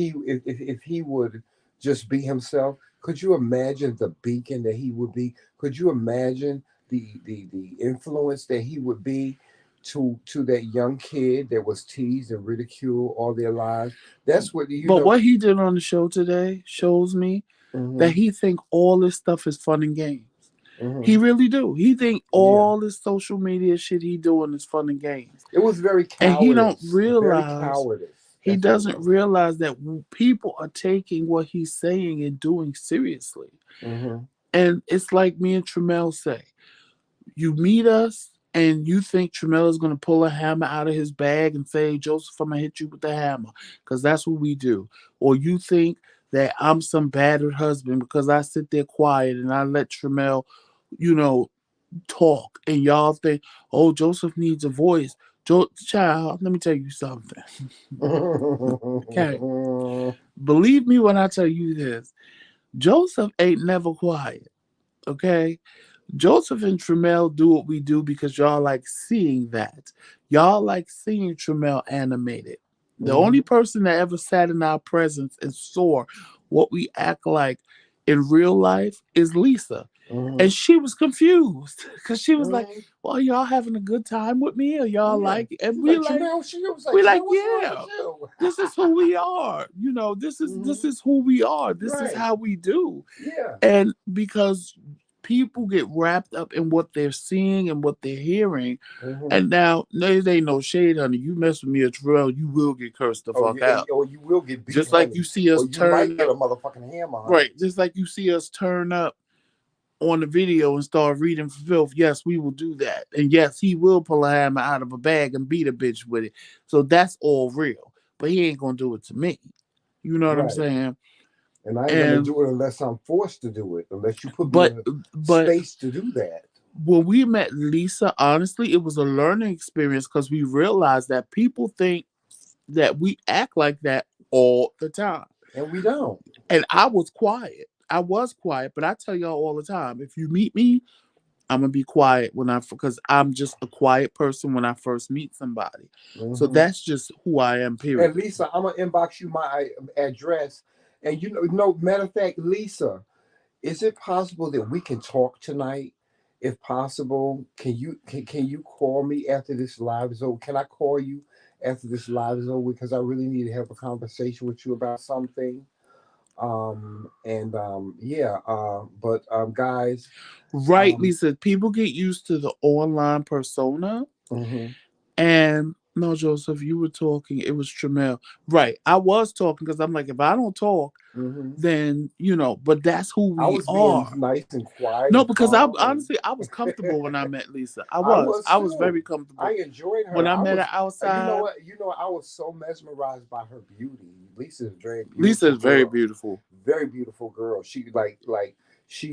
he would just be himself? Could you imagine the beacon that he would be? Could you imagine the influence that he would be to that young kid that was teased and ridiculed all their lives? That's what you But know. what he did on the show today shows me. that he think all this stuff is fun and games. Mm-hmm. He really do. He think all this social media shit he doing is fun and games. It was very cowardice. And he don't Very realize cowardice. he doesn't realize that people are taking what he's saying and doing seriously. Mm-hmm. And it's like me and Tremel say. You meet us and you think Tremel is going to pull a hammer out of his bag and say, Joseph, I'm going to hit you with the hammer. Because that's what we do. Or you think that I'm some battered husband because I sit there quiet and I let Tremel, talk. And y'all think, oh, Joseph needs a voice. Child, let me tell you something. Okay. Believe me when I tell you this. Joseph ain't never quiet. Okay. Joseph and Tremel do what we do because y'all like seeing that. Y'all like seeing Tremel animated. The only person that ever sat in our presence and saw what we act like in real life is Lisa. And she was confused because she was like, well, y'all having a good time with me? Or y'all like it? And we like, yeah, this is who we are. This is who we are. This is how we do. Yeah. And because people get wrapped up in what they're seeing and what they're hearing. And now, there ain't no shade, honey. You mess with me at Terrell, you will get cursed the fuck out. Or you will get beat. Just like you see us turn might get a motherfucking hammer. Honey. Right. Just like you see us turn up on the video and start reading for filth. Yes, we will do that. And yes, he will pull a hammer out of a bag and beat a bitch with it. So that's all real. But he ain't going to do it to me. You know what I'm saying? And I ain't gonna do it unless I'm forced to do it. Unless you put me in a space to do that. When we met Lisa, honestly, it was a learning experience because we realized that people think that we act like that all the time, and we don't. And I was quiet. But I tell y'all all the time: if you meet me, I'm gonna be quiet because I'm just a quiet person when I first meet somebody. So that's just who I am. Period. And Lisa, I'm gonna inbox you my address. And matter of fact, Lisa, is it possible that we can talk tonight? If possible, can you call me after this live is over? Can I call you after this live is over? Because I really need to have a conversation with you about something. Guys. Right, Lisa, people get used to the online persona. And no, Joseph, you were talking. It was Tremel. Right. I was talking because I'm like, if I don't talk, then, but that's who we I was are. being nice and quiet. No, because I was comfortable when I met Lisa. I was very comfortable. I enjoyed her. When I met her outside. You know what? I was so mesmerized by her beauty. Lisa is very beautiful. Lisa is very beautiful. Very beautiful girl. She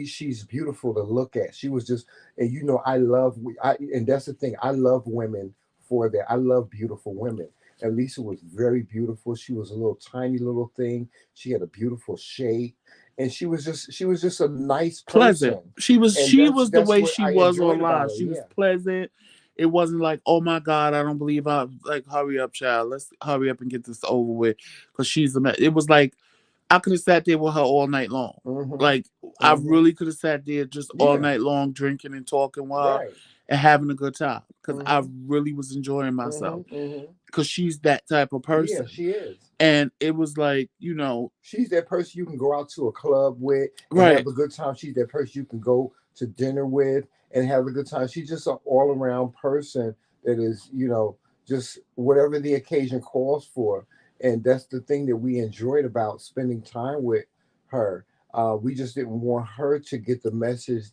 she's beautiful to look at. She was just, and and that's the thing. I love women for that. I love beautiful women. And Lisa was very beautiful. She was a little tiny little thing. She had a beautiful shape. And she was just a nice person. Pleasant. She was the way she was online. She was pleasant. It wasn't like, oh my God, I don't believe I like hurry up, child. Let's hurry up and get this over with. Because she's a mess. It was like I could have sat there with her all night long. Like I really could have sat there just all night long drinking and talking with her and having a good time. Because I really was enjoying myself. Because she's that type of person. Yeah, she is. And it was like, she's that person you can go out to a club with and have a good time. She's that person you can go to dinner with and have a good time. She's just an all-around person that is, just whatever the occasion calls for. And that's the thing that we enjoyed about spending time with her. We just didn't want her to get the message,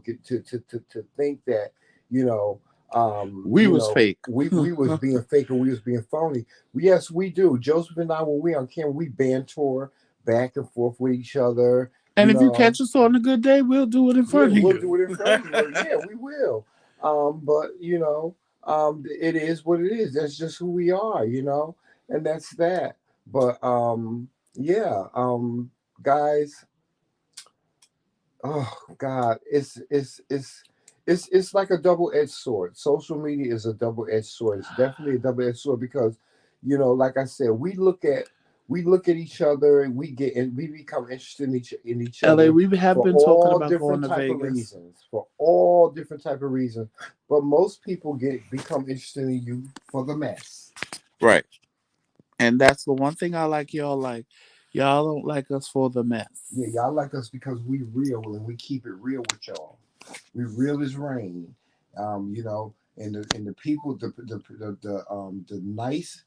get to think that, we was fake. We was being fake and we was being phony. Yes, we do. Joseph and I, when we on camera, we banter back and forth with each other. And if you catch us on a good day, we'll do it in front of you. We'll do it in front of you. Yeah, we will. But it is what it is. That's just who we are, and that's that. But guys. Oh God, it's like a double-edged sword. Social media is a double-edged sword. It's definitely a double-edged sword because, like I said, we look at each other and we become interested in each other. LA, we have been talking about going to Vegas for all different type of reasons. But most people become interested in you for the mess. Right. And that's the one thing I like y'all like. Y'all don't like us for the Yeah, mess. y'all like us because we real and we keep it real with y'all. We real as rain. And the people, the nice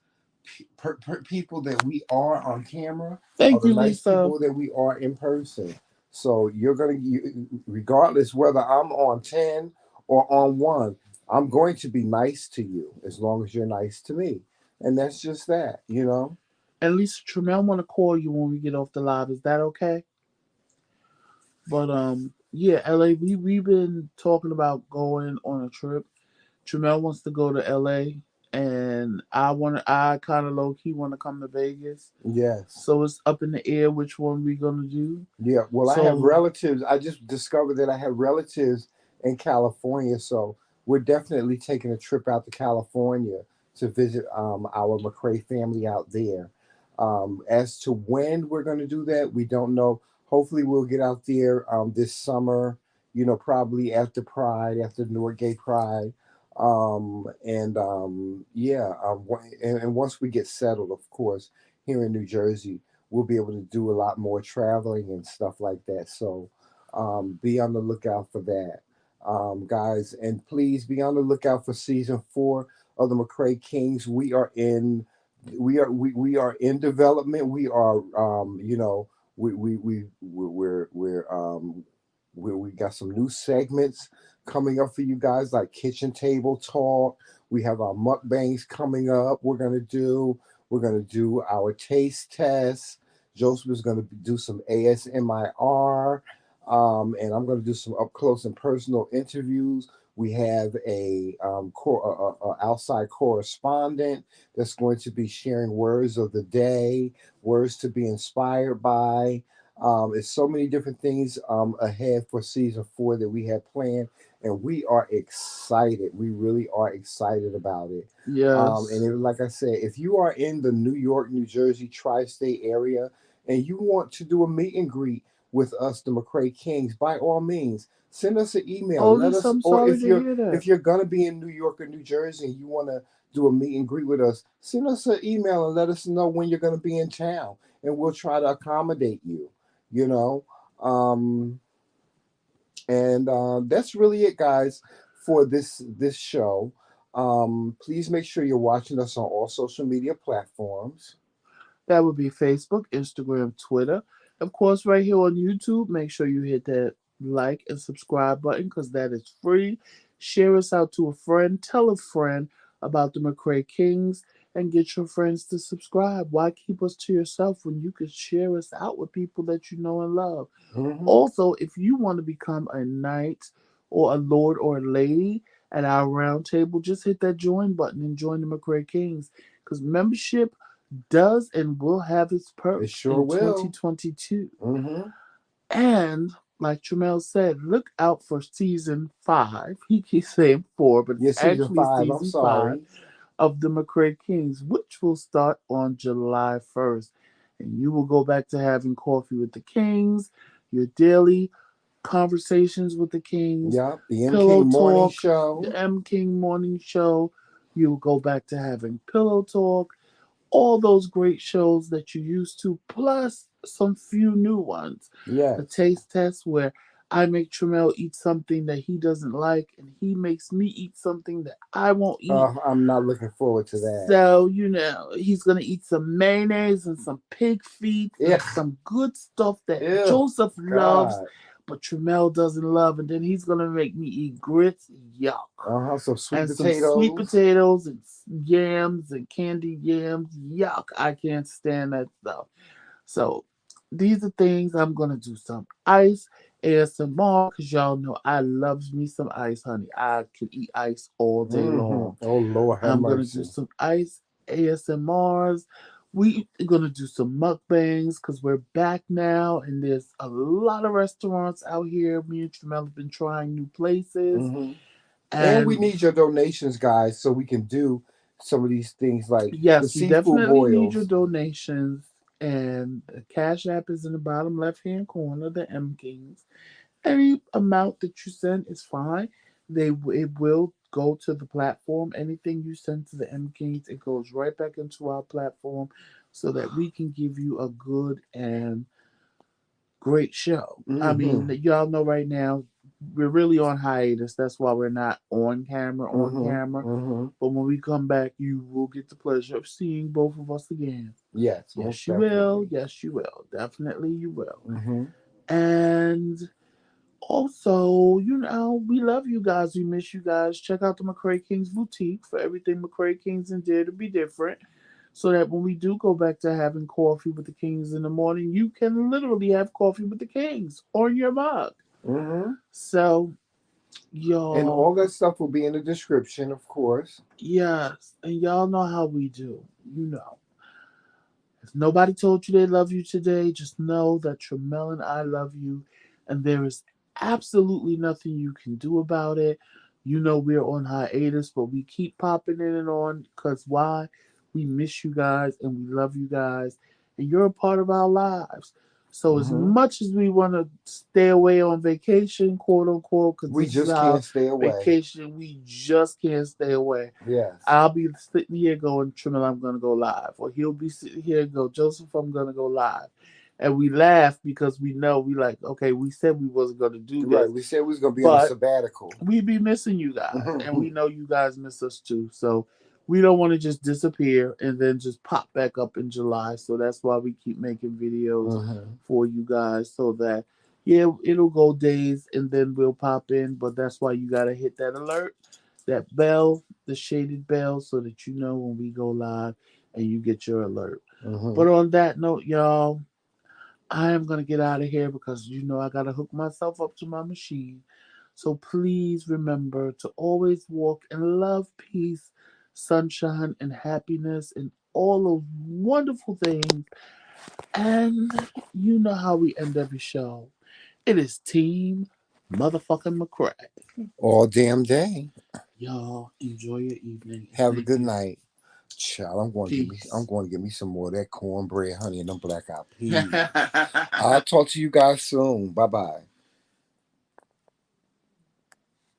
people that we are on camera are Thank the you, nice Lisa. people that we are in person. So regardless whether I'm on 10 or on 1, I'm going to be nice to you as long as you're nice to me. And that's just that. And Lisa Tremel want to call you when we get off the live. Is that okay? But yeah, LA. We've been talking about going on a trip. Tremel wants to go to LA, and I kind of low key want to come to Vegas. Yes. So it's up in the air which one we gonna do. Yeah, well, I have So relatives. I just discovered that I have relatives in California, so we're definitely taking a trip out to California to visit our McCrae family out there. As to when we're going to do that, we don't know. Hopefully, we'll get out there this summer. Probably after Pride, after Newark Gay Pride, and yeah, and once we get settled, of course, here in New Jersey we'll be able to do a lot more traveling and stuff like that. So be on the lookout for that, guys. And please be on the lookout for season 4 of the McCrae Kings. We are in development. We are we got some new segments coming up for you guys, like kitchen table talk. We have our mukbangs coming up. We're gonna do our taste test. Joseph is gonna do some ASMR, and I'm gonna do some up close and personal interviews. We have a outside correspondent that's going to be sharing words of the day, words to be inspired by. It's so many different things ahead for season 4 that we have planned, and we are excited. We really are excited about it. And yes. like I said, if you are in the New York, New Jersey tri-state area, and you want to do a meet and greet with us, the McCrae Kings, by all means, send us an email. Oh, Let Lisa, us, I'm or sorry if to you're hear that. if you're gonna be in New York or New Jersey and you want to do a meet and greet with us, send us an email and let us know when you're gonna be in town, and we'll try to accommodate you. You know, um, and that's really it, guys, for this show. Please make sure you're watching us on all social media platforms. That would be Facebook, Instagram, Twitter. Of course, right here on YouTube, make sure you hit that like and subscribe button because that is free. Share us out to a friend. Tell a friend about the McCrae Kings and get your friends to subscribe. Why keep us to yourself when you can share us out with people that you know and love? Hmm. Also, if you want to become a knight or a lord or a lady at our round table, just hit that join button and join the McCrae Kings because membership does and will have its It perks sure in will. 2022. Hmm. And like Jamel said, look out for season 5. He keeps saying 4, but it's Yeah, season actually 5. I'm season 5 sorry. of the McCrae Kings, which will start on July 1st. And you will go back to having coffee with the Kings, your daily conversations with the Kings, Yep, the M pillow King Morning talk, Show. the M King morning show. You will go back to having pillow talk, all those great shows that you used to, plus some few new ones. A Yes. taste test where I make Tremel eat something that he doesn't like, and he makes me eat something that I won't eat. I'm not looking forward to that. So, he's going to eat some mayonnaise and some pig feet and Ugh, some good stuff that ew, Joseph loves, God. but Tremel doesn't love. And then he's going to make me eat grits. Yuck. Some sweet And some sweet potatoes. potatoes and yams and candied yams. Yuck. I can't stand that stuff. So these are things I'm going to do some ice ASMR because y'all know I loves me some ice, honey. I can eat ice all day long. Oh Lord, have I'm gonna do mercy. some ice ASMRs. We are gonna do some mukbangs because we're back now, and there's a lot of restaurants out here. Me and Tramel have been trying new places, Hmm. And we and need your donations, guys, so we can do some of these things like the yes, we seafood definitely need your boils. donations. And the Cash App is in the bottom left hand corner. The MKingz. Any amount that you send is fine. It will go to the platform. Anything you send to the MKingz, it goes right back into our platform. so that we can give you a good and great show. I mean, y'all know right now we're really on hiatus. That's why we're not on camera. But when we come back, you will get the pleasure of seeing both of us again. Yes, you will. Yes, you will. Definitely, you will. And also, we love you guys. We miss you guys. Check out the McCray-Kingz Boutique for everything McCray-Kingz and Dare to Be Different. So that when we do go back to having coffee with the Kings in the morning, you can literally have coffee with the Kings on your mug. So, y'all. And all that stuff will be in the description, of course. Yes. And y'all know how we do. You know. If nobody told you they love you today, just know that Tramel and I love you, and there is absolutely nothing you can do about it. You know we're on hiatus, but we keep popping in and on because why? We miss you guys and we love you guys, and you're a part of our lives. So as much as we want to stay away on vacation, quote unquote, because we just can't stay away. Vacation, we just can't stay away. Yes. I'll be sitting here going, Trimble, I'm going to go live. Or he'll be sitting here and go, Joseph, I'm going to go live. And we laugh because we know we like, okay, we said we wasn't going to do this. Right, we said we was going to be on a sabbatical. We be missing you guys. And we know you guys miss us too. So we don't want to just disappear and then just pop back up in July. So that's why we keep making videos for you guys so that, yeah, it'll go days and then we'll pop in. But that's why you got to hit that alert, that bell, the shaded bell, so that you know when we go live and you get your alert. But on that note, y'all, I am going to get out of here because I got to hook myself up to my machine. So please remember to always walk in love, peace, sunshine, and happiness, and all those wonderful things. And you know how we end every show. It is Team Motherfucking McCray. All damn day. Y'all enjoy your evening. Have a good night. Child, I'm going to get me some more of that cornbread, honey, and them black eyed peas. I'll talk to you guys soon. Bye bye.